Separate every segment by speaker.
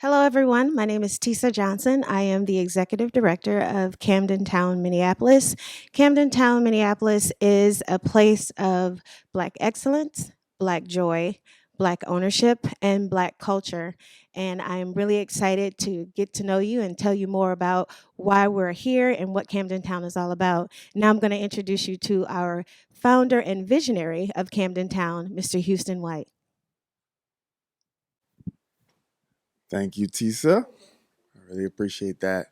Speaker 1: Hello, everyone. My name is Tisa Johnson. I am the executive director of Camden Town, Minneapolis. Camden Town, Minneapolis is a place of Black excellence, Black joy, Black ownership, and Black culture. And I am really excited to get to know you and tell you more about why we're here and what Camden Town is all about. Now I'm going to introduce you to our founder and visionary of Camden Town, Mr. Houston White.
Speaker 2: Thank you, Tisa. I really appreciate that.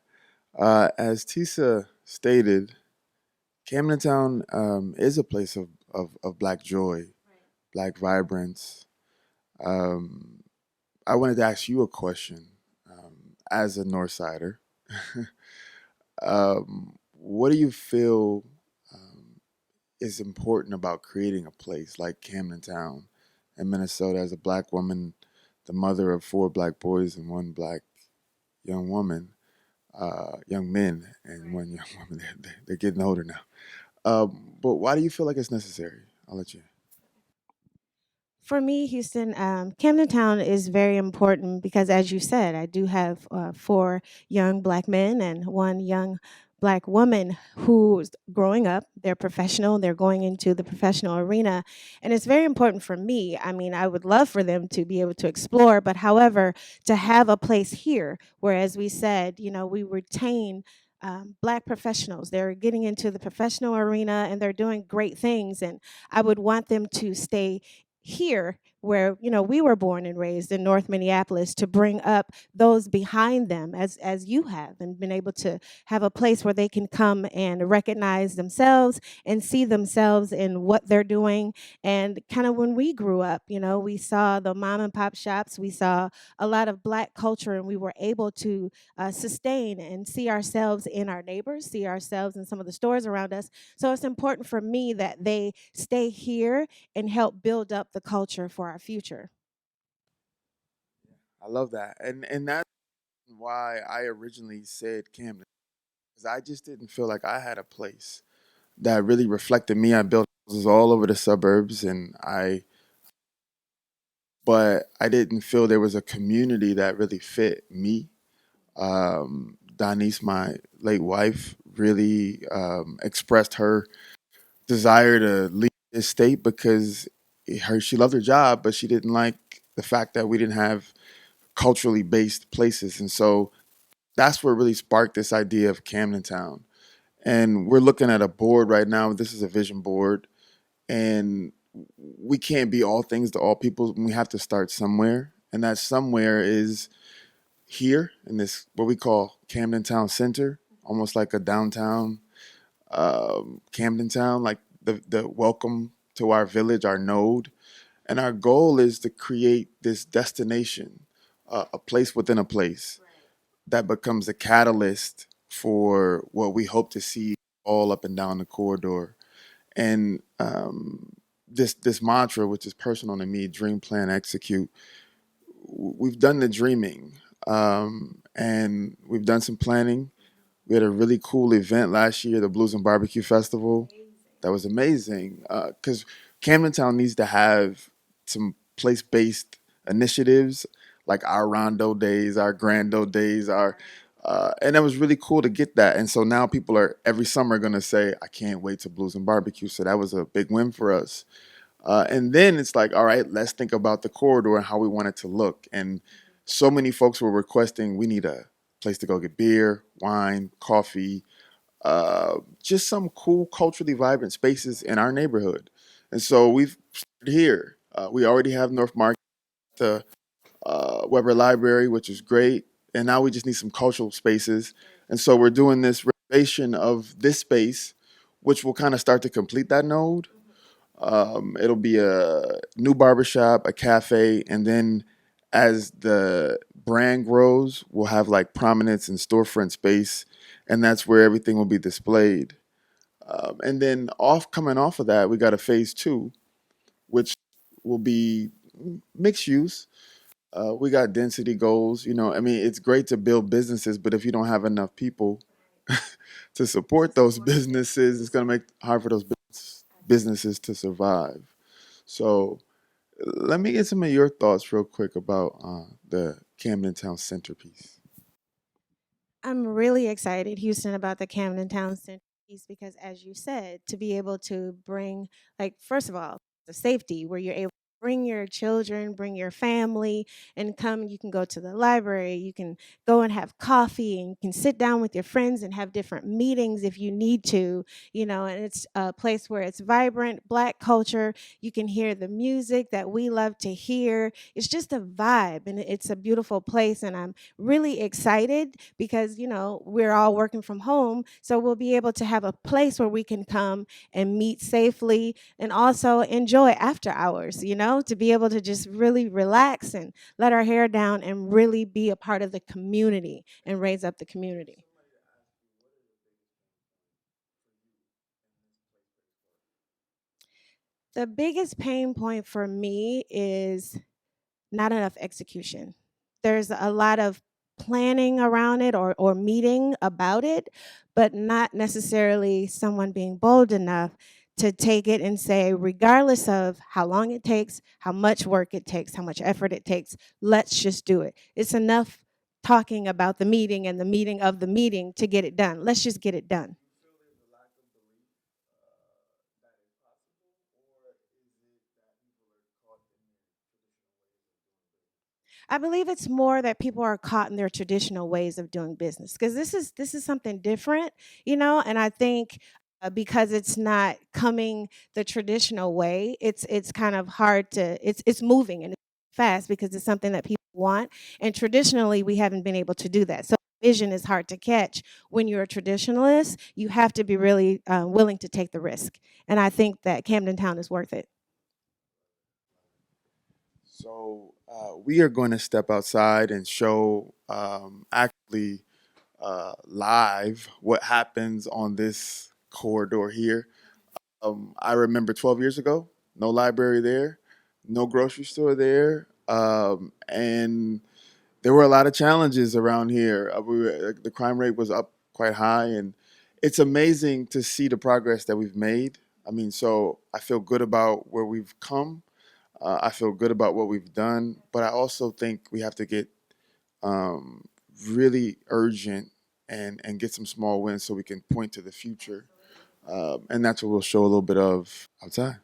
Speaker 2: As Tisa stated, Camden Town is a place of Black joy, Black vibrance. Um, I wanted to ask you a question as a Northsider. What do you feel is important about creating a place like Camden Town in Minnesota as a Black woman, the mother of four Black boys and one Black young woman? Young men and one young woman. They're getting older now. But why do you feel like it's necessary? I'll let you.
Speaker 1: For me, Houston, Camden Town is very important because, as you said, I do have four young Black men and one young Black woman who's growing up. They're professional, they're going into the professional arena. And it's very important for me. I mean, I would love for them to be able to explore, but however, to have a place here where, as we said, we retain. Black professionals. They're getting into the professional arena and they're doing great things. And I would want them to stay here where we were born and raised in North Minneapolis to bring up those behind them as you have and been able to have a place where they can come and recognize themselves and see themselves in what they're doing. And kind of when we grew up, we saw the mom and pop shops, we saw a lot of Black culture, and we were able to sustain and see ourselves in our neighbors, see ourselves in some of the stores around us. So it's important for me that they stay here and help build up the culture for our future.
Speaker 2: I love that, and that's why I originally said Camden, because I just didn't feel like I had a place that really reflected me. I built houses all over the suburbs, but I didn't feel there was a community that really fit me. Donise, my late wife, really expressed her desire to leave this state because she loved her job, but she didn't like the fact that we didn't have culturally based places. And so that's what really sparked this idea of Camden Town. And we're looking at a board right now. This is a vision board. And we can't be all things to all people. We have to start somewhere. And that somewhere is here in this, what we call Camden Town Center, almost like a downtown Camden Town, like the welcome to our village, our node. And our goal is to create this destination, a place within a place that becomes a catalyst for what we hope to see all up and down the corridor. And this mantra, which is personal to me, dream, plan, execute. We've done the dreaming, and we've done some planning. We had a really cool event last year, the Blues and Barbecue Festival. That was amazing because Camden Town needs to have some place based initiatives like our Rondo Days, our Grando Days, and it was really cool to get that. And so now people are every summer going to say, I can't wait to Blues and Barbecue. So that was a big win for us. And then it's like, all right, let's think about the corridor and how we want it to look. And so many folks were requesting we need a place to go get beer, wine, coffee, just some cool, culturally vibrant spaces in our neighborhood. And so we've started here. We already have North Market, the Weber Library, which is great. And now we just need some cultural spaces. And so we're doing this renovation of this space, which will kind of start to complete that node. It'll be a new barbershop, a cafe, and then as the brand grows, we'll have like prominence and storefront space, and that's where everything will be displayed. And then coming off of that, we got a phase two, which will be mixed use. We got density goals. I mean, it's great to build businesses, but if you don't have enough people to support those businesses, it's going to make it hard for those businesses to survive. So let me get some of your thoughts real quick about the Camden Town centerpiece.
Speaker 1: I'm really excited, Houston, about the Camden Town Center piece because, as you said, to be able to bring, like, first of all, the safety where you're able to bring your children, bring your family, and come. You can go to the library, you can go and have coffee, and you can sit down with your friends and have different meetings if you need to, and it's a place where it's vibrant, Black culture. You can hear the music that we love to hear. It's just a vibe, and it's a beautiful place. And I'm really excited because we're all working from home, so we'll be able to have a place where we can come and meet safely and also enjoy after hours, to be able to just really relax and let our hair down and really be a part of the community and raise up the community. The biggest pain point for me is not enough execution. There's a lot of planning around it or meeting about it, but not necessarily someone being bold enough to take it and say, regardless of how long it takes, how much work it takes, how much effort it takes, let's just do it. It's enough talking about the meeting and the meeting of the meeting to get it done. Let's just get it done. I believe it's more that people are caught in their traditional ways of doing business because this is something different, and I think because it's not coming the traditional way, it's kind of hard to it's moving and it's fast because it's something that people want, and traditionally we haven't been able to do that. So vision is hard to catch when you're a traditionalist. You have to be really willing to take the risk, and I think that Camden Town is worth it.
Speaker 2: So we are going to step outside and show actually live what happens on this corridor here. I remember 12 years ago, no library there, no grocery store there, and there were a lot of challenges around here. The crime rate was up quite high, and it's amazing to see the progress that we've made. I mean, so I feel good about where we've come. I feel good about what we've done, but I also think we have to get um, really urgent and get some small wins so we can point to the future. And that's what we'll show a little bit of outside.